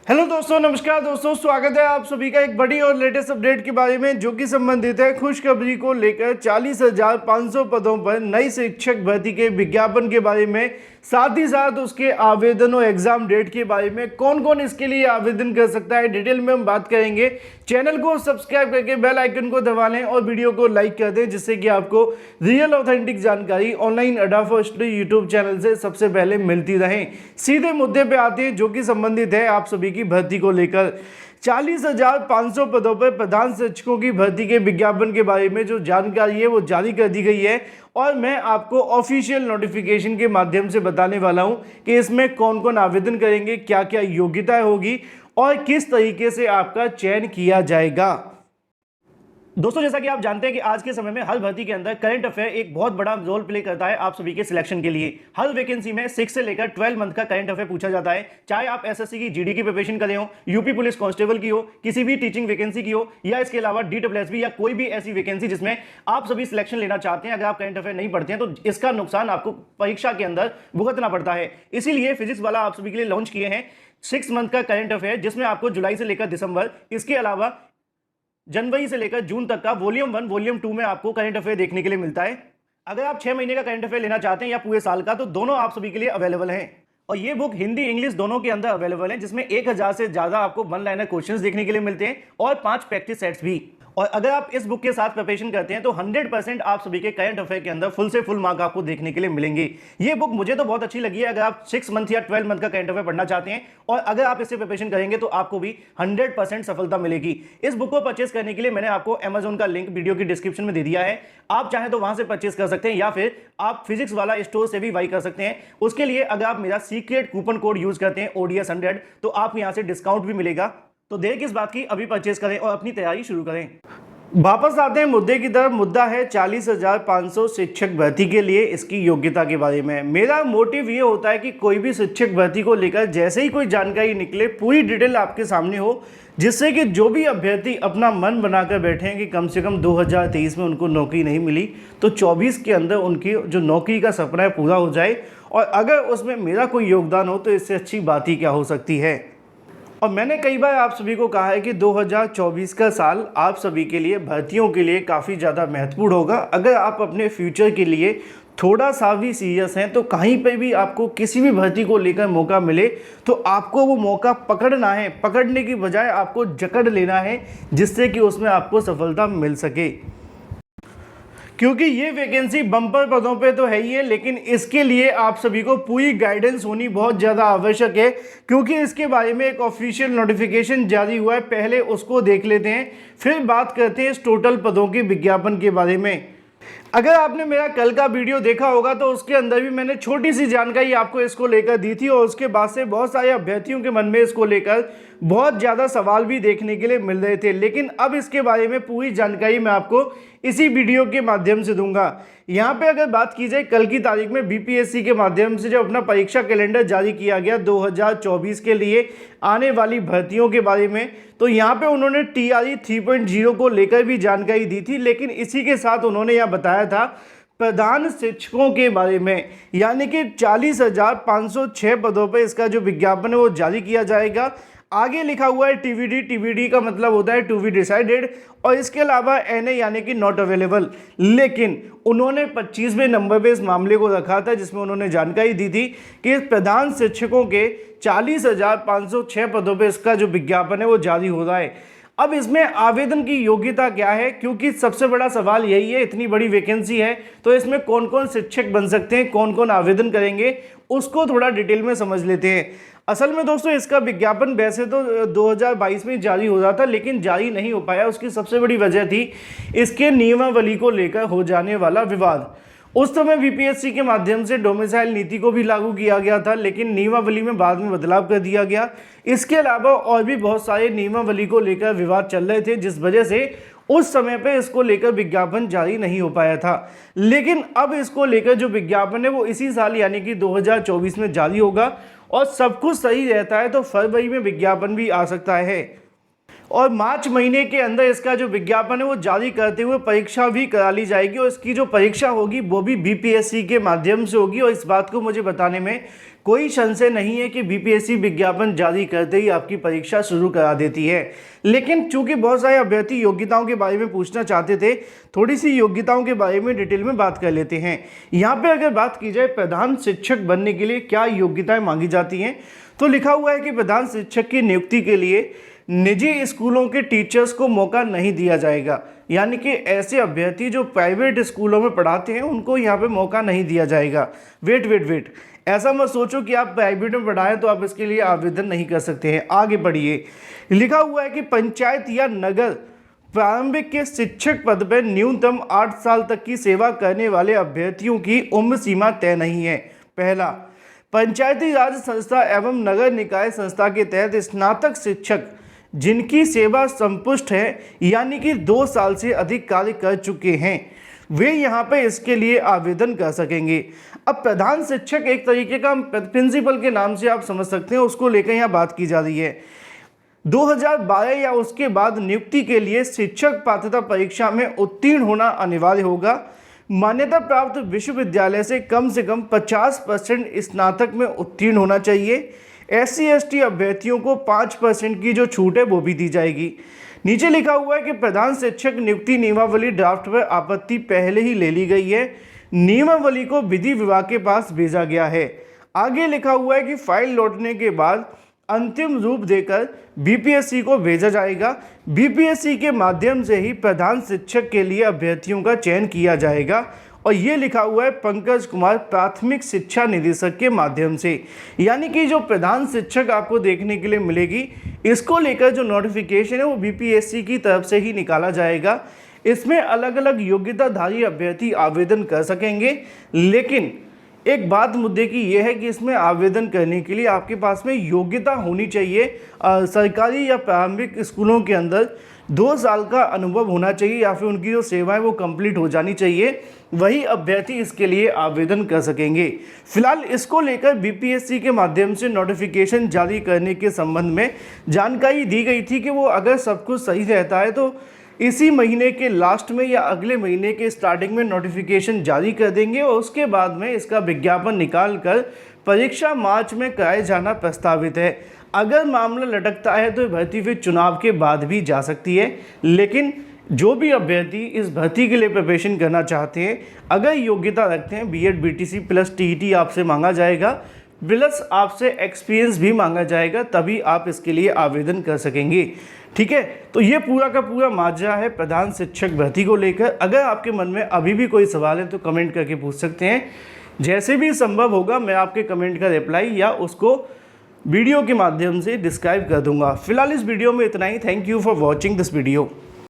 Hello दोस्तों, नमस्कार दोस्तों, स्वागत है आप सभी का एक बड़ी और लेटेस्ट अपडेट के बारे में जो कि संबंधित है खुशखबरी को लेकर 40,500 पदों पर नई शिक्षक भर्ती के विज्ञापन के बारे में, साथ ही साथ उसके आवेदन और एग्जाम डेट के बारे में, कौन कौन इसके लिए आवेदन कर सकता है, डिटेल में हम बात करेंगे। चैनल को सब्सक्राइब करके बेल आइकन को दबा लें और वीडियो को लाइक कर दें, जिससे कि आपको रियल ऑथेंटिक जानकारी ऑनलाइन अड्डा फॉर स्टडी यूट्यूब चैनल से सबसे पहले मिलती रहे। सीधे मुद्दे पे आते हैं जो कि संबंधित है आप सभी की भर्ती को लेकर। 40,500 पदों पर प्रधान शिक्षकों की भर्ती के विज्ञापन के बारे में जो जानकारी है वो जारी कर दी गई है और मैं आपको ऑफिशियल नोटिफिकेशन के माध्यम से बताने वाला हूं कि इसमें कौन कौन आवेदन करेंगे, क्या क्या योग्यताएं होगी और किस तरीके से आपका चयन किया जाएगा। दोस्तों, जैसा कि आप जानते हैं कि आज के समय में हर भर्ती के अंदर करंट अफेयर एक बहुत बड़ा रोल प्ले करता है आप सभी के सिलेक्शन के लिए। हर वैकेंसी में 6 से लेकर 12 मंथ का करंट अफेयर पूछा जाता है, चाहे आप एसएससी की जीडी की प्रिपरेशन कर रहे हो, यूपी पुलिस कांस्टेबल की हो, किसी भी टीचिंग वैकेंसी की हो या इसके अलावा डीडब्ल्यूएसबी या कोई भी ऐसी वैकेंसी जिसमें आप सभी सिलेक्शन लेना चाहते हैं। अगर आप करंट अफेयर नहीं पढ़ते हैं तो इसका नुकसान आपको परीक्षा के अंदर भुगतना पड़ता है। इसीलिए फिजिक्स वाला आप सभी के लिए लॉन्च किए हैं 6 मंथ का करंट अफेयर, जिसमें आपको जुलाई से लेकर दिसंबर, इसके अलावा जनवरी से लेकर जून तक का वॉल्यूम 1 वॉल्यूम 2 में आपको करंट अफेयर देखने के लिए मिलता है। अगर आप 6 महीने का करंट अफेयर लेना चाहते हैं या पूरे साल का, तो दोनों आप सभी के लिए अवेलेबल हैं। और ये बुक हिंदी इंग्लिश दोनों के अंदर अवेलेबल है, जिसमें 1000 से ज्यादा आपको वन लाइनर क्वेश्चंस देखने के लिए मिलते हैं और 5 प्रैक्टिस सेट्स भी। और अगर आप इस बुक के साथ प्रिपरेशन करते हैं तो 100% आप सभी के करंट अफेयर के अंदर फुल से फुल मार्क आपको देखने के लिए मिलेंगे। ये बुक मुझे तो बहुत अच्छी लगी है। अगर आप 6 मंथ या 12 मंथ का करंट अफेयर पढ़ना चाहते हैं और अगर आप इससे प्रिपरेशन करेंगे तो आपको भी 100% सफलता मिलेगी। इस बुक को परचेस करने के लिए मैंने आपको Amazon का लिंक वीडियो की डिस्क्रिप्शन में दे दिया है। आप चाहें तो वहां से परचेस कर सकते हैं या फिर आप फिजिक्स वाला स्टोर से भी बाई कर सकते हैं। उसके लिए अगर आप मेरा सीक्रेट कूपन कोड यूज करते हैं ODS100 तो आपको यहां से डिस्काउंट भी मिलेगा। तो देर किस बात की, अभी परचेस करें और अपनी तैयारी शुरू करें। वापस आते हैं मुद्दे की तरफ। मुद्दा है 40,500 शिक्षक भर्ती के लिए इसकी योग्यता के बारे में। मेरा मोटिव ये होता है कि कोई भी शिक्षक भर्ती को लेकर जैसे ही कोई जानकारी निकले पूरी डिटेल आपके सामने हो, जिससे कि जो भी अभ्यर्थी अपना मन बनाकर बैठे हैं कि कम से कम 2023 में उनको नौकरी नहीं मिली तो 24 के अंदर उनकी जो नौकरी का सपना है पूरा हो जाए। और अगर उसमें मेरा कोई योगदान हो तो इससे अच्छी बात ही क्या हो सकती है। और मैंने कई बार आप सभी को कहा है कि 2024 का साल आप सभी के लिए भर्तियों के लिए काफ़ी ज़्यादा महत्वपूर्ण होगा। अगर आप अपने फ्यूचर के लिए थोड़ा सा भी सीरियस हैं तो कहीं पे भी आपको किसी भी भर्ती को लेकर मौका मिले तो आपको वो मौका पकड़ना है, पकड़ने की बजाय आपको जकड़ लेना है, जिससे कि उसमें आपको सफलता मिल सके। क्योंकि ये वैकेंसी बम्पर पदों पे तो है ही है, लेकिन इसके लिए आप सभी को पूरी गाइडेंस होनी बहुत ज़्यादा आवश्यक है, क्योंकि इसके बारे में एक ऑफिशियल नोटिफिकेशन जारी हुआ है। पहले उसको देख लेते हैं, फिर बात करते हैं इस टोटल पदों के विज्ञापन के बारे में। अगर आपने मेरा कल का वीडियो देखा होगा तो उसके अंदर भी मैंने छोटी सी जानकारी आपको इसको लेकर दी थी और उसके बाद से बहुत सारे अभ्यर्थियों के मन में इसको लेकर बहुत ज़्यादा सवाल भी देखने के लिए मिल रहे थे। लेकिन अब इसके बारे में पूरी जानकारी मैं आपको इसी वीडियो के माध्यम से दूंगा। यहाँ पे अगर बात की जाए कल की तारीख में बीपीएससी के माध्यम से जब अपना परीक्षा कैलेंडर जारी किया गया 2024 के लिए आने वाली भर्तियों के बारे में, तो यहाँ पे उन्होंने TRE 3.0 को लेकर भी जानकारी दी थी। लेकिन इसी के साथ उन्होंने यहाँ बताया था प्रधान शिक्षकों के बारे में, यानी कि 40,506 पदों पर इसका जो विज्ञापन है वो जारी किया जाएगा। आगे लिखा हुआ है TBD का मतलब होता है टू बी डिसाइडेड, और इसके अलावा NA यानी कि नॉट अवेलेबल। लेकिन उन्होंने 25वें नंबर पे इस मामले को रखा था, जिसमें उन्होंने जानकारी दी थी कि प्रधान शिक्षकों के 40,506 पदों पे इसका जो विज्ञापन है वो जारी हो रहा है। अब इसमें आवेदन की योग्यता क्या है, क्योंकि सबसे बड़ा सवाल यही है, इतनी बड़ी वैकेंसी है तो इसमें कौन कौन शिक्षक बन सकते हैं, कौन कौन आवेदन करेंगे, उसको थोड़ा डिटेल में समझ लेते हैं। असल में दोस्तों इसका विज्ञापन वैसे तो 2022 में जारी हो रहा था, लेकिन जारी नहीं हो पाया। उसकी सबसे बड़ी वजह थी इसके नियमावली को लेकर हो जाने वाला विवाद। उस समय बीपीएससी के माध्यम से डोमिसाइल नीति को भी लागू किया गया था, लेकिन नियमावली में बाद में बदलाव कर दिया गया। इसके अलावा और भी बहुत सारे नियमावली को लेकर विवाद चल रहे थे, जिस वजह से उस समय पे इसको लेकर विज्ञापन जारी नहीं हो पाया था। लेकिन अब इसको लेकर जो विज्ञापन है वो इसी साल यानी कि 2024 में जारी होगा, और सब कुछ सही रहता है तो फरवरी में विज्ञापन भी आ सकता है। और मार्च महीने के अंदर इसका जो विज्ञापन है वो जारी करते हुए परीक्षा भी करा ली जाएगी, और इसकी जो परीक्षा होगी वो भी बीपीएससी के माध्यम से होगी। और इस बात को मुझे बताने में कोई संशय नहीं है कि बीपीएससी विज्ञापन जारी करते ही आपकी परीक्षा शुरू करा देती है, लेकिन चूंकि बहुत सारे अभ्यर्थी योग्यताओं के बारे में पूछना चाहते थे, थोड़ी सी योग्यताओं के बारे में डिटेल में बात कर लेते हैं। यहाँ पे अगर बात की जाए प्रधान शिक्षक बनने के लिए क्या योग्यताएं मांगी जाती हैं, तो लिखा हुआ है कि प्रधान शिक्षक की नियुक्ति के लिए निजी स्कूलों के टीचर्स को मौका नहीं दिया जाएगा, यानी कि ऐसे अभ्यर्थी जो प्राइवेट स्कूलों में पढ़ाते हैं उनको यहाँ पे मौका नहीं दिया जाएगा। वेट, ऐसा मत सोचो कि आप प्राइवेट में पढ़ाएं तो आप इसके लिए आवेदन नहीं कर सकते हैं। आगे बढ़िए, लिखा हुआ है कि पंचायत या नगर प्रारंभिक के शिक्षक पद पर न्यूनतम 8 साल तक की सेवा करने वाले अभ्यर्थियों की उम्र सीमा तय नहीं है। पहला, पंचायती राज संस्था एवं नगर निकाय संस्था के तहत स्नातक शिक्षक जिनकी सेवा संपुष्ट है, यानी कि 2 साल से अधिक कार्य कर चुके हैं, वे यहाँ पे इसके लिए आवेदन कर सकेंगे। अब प्रधान शिक्षक एक तरीके का प्रिंसिपल के नाम से आप समझ सकते हैं, उसको लेकर यहाँ बात की जा रही है। 2012 या उसके बाद नियुक्ति के लिए शिक्षक पात्रता परीक्षा में उत्तीर्ण होना अनिवार्य होगा। मान्यता प्राप्त विश्वविद्यालय से कम 50% स्नातक में उत्तीर्ण होना चाहिए। SC/ST अभ्यर्थियों को 5% की जो छूट है वो भी दी जाएगी। नीचे लिखा हुआ है कि प्रधान शिक्षक नियुक्ति नियमावली ड्राफ्ट पर आपत्ति पहले ही ले ली गई है। नियमावली को विधि विभाग के पास भेजा गया है। आगे लिखा हुआ है कि फाइल लौटने के बाद अंतिम रूप देकर बीपीएससी को भेजा जाएगा। बीपीएससी के माध्यम से ही प्रधान शिक्षक के लिए अभ्यर्थियों का चयन किया जाएगा। और ये लिखा हुआ है पंकज कुमार प्राथमिक शिक्षा निदेशक के माध्यम से, यानी कि जो प्रधान शिक्षक आपको देखने के लिए मिलेगी, इसको लेकर जो नोटिफिकेशन है वो बीपीएससी की तरफ से ही निकाला जाएगा। इसमें अलग अलग योग्यताधारी अभ्यर्थी आवेदन कर सकेंगे, लेकिन एक बात मुद्दे की यह है कि इसमें आवेदन करने के लिए आपके पास में योग्यता होनी चाहिए। सरकारी या प्रारंभिक स्कूलों के अंदर 2 साल का अनुभव होना चाहिए या फिर उनकी जो सेवाएं वो कंप्लीट हो जानी चाहिए, वही अभ्यर्थी इसके लिए आवेदन कर सकेंगे। फिलहाल इसको लेकर बीपीएससी के माध्यम से नोटिफिकेशन जारी करने के संबंध में जानकारी दी गई थी कि वो अगर सब कुछ सही रहता है तो इसी महीने के लास्ट में या अगले महीने के स्टार्टिंग में नोटिफिकेशन जारी कर देंगे और उसके बाद में इसका विज्ञापन निकाल कर परीक्षा मार्च में कराए जाना प्रस्तावित है। अगर मामला लटकता है तो भर्ती फिर चुनाव के बाद भी जा सकती है, लेकिन जो भी अभ्यर्थी इस भर्ती के लिए प्रिपरेशन करना चाहते हैं, अगर योग्यता रखते हैं, बीएड बीटीसी प्लस टीईटी आपसे मांगा जाएगा, प्लस आपसे एक्सपीरियंस भी मांगा जाएगा, तभी आप इसके लिए आवेदन कर सकेंगे। ठीक है, तो ये पूरा का पूरा माजरा है प्रधान शिक्षक भर्ती को लेकर। अगर आपके मन में अभी भी कोई सवाल है तो कमेंट करके पूछ सकते हैं। जैसे भी संभव होगा मैं आपके कमेंट का रिप्लाई या उसको वीडियो के माध्यम से डिस्क्राइब कर दूंगा। फिलहाल इस वीडियो में इतना ही। Thank you for watching this video.